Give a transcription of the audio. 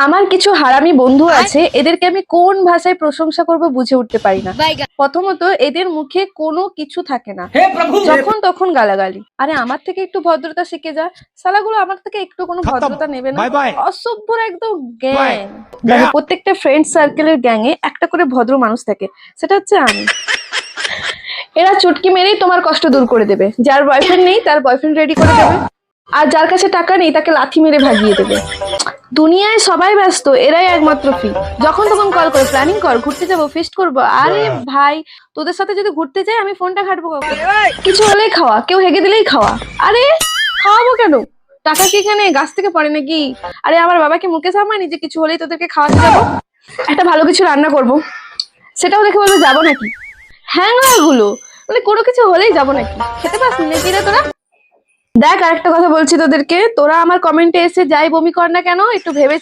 আমার কিছু হারামি বন্ধু আছে, এদেরকে আমি কোন ভাষায় প্রশংসা করব বুঝে উঠতে পারি না। প্রথমত এদের মুখে কোনো কিছু থাকে না, যখন তখন গালাগালি। আরে আমার থেকে একটু ভদ্রতা শিখে যা, শালাগুলো আমার থেকে একটু কোনো ভদ্রতা নেবে না। অসভ্যরা একদম গ্যাং। দেখো, প্রত্যেকটা ফ্রেন্ড সার্কেলের গ্যাংয়ে একটা করে ভদ্র মানুষ থাকে, সেটা হচ্ছে আমি। এরা চুটকি মেরেই তোমার কষ্ট দূর করে দেবে। যার বয়ফ্রেন্ড নেই তার বয়ফ্রেন্ড রেডি করে দেবে, আর যার কাছে টাকা নেই তাকে লাথি মেরে ভাগিয়ে দেবে। দুনিয়ায় সবাই ব্যস্ত, এরাই একমাত্র ফ্রি। যখন তখন কল করে প্ল্যানিং কর, ঘুরতে যাবো, ফিস্ট করবো। আরে ভাই, তোদের সাথে যদি ঘুরতে যাই আমি ফোনটা ঘাটবো কখন? কিছু হলেই খাওয়া, কেউ হেগে দিলেই খাওয়া। আরে খাওয়াবো কেন? টাকা কি এখানে গাছ থেকে পড়ে নাকি? আরে আমার বাবাকে মুখে সামানি যে কিছু হলেই তোদেরকে খাওয়াতে যাবো। একটা ভালো কিছু রান্না করব, সেটাও দেখে বলবো যাবো নাকি? হ্যাংলা গুলো, মানে কোনো কিছু হলেই যাবো নাকি? খেতে পাস নাকি রে তোরা? দেখ, আরেকটা কথা বলছি তোদেরকে, তোরা আমার কমেন্টে এসে যাই বমি কর না কেন, একটু ভেবে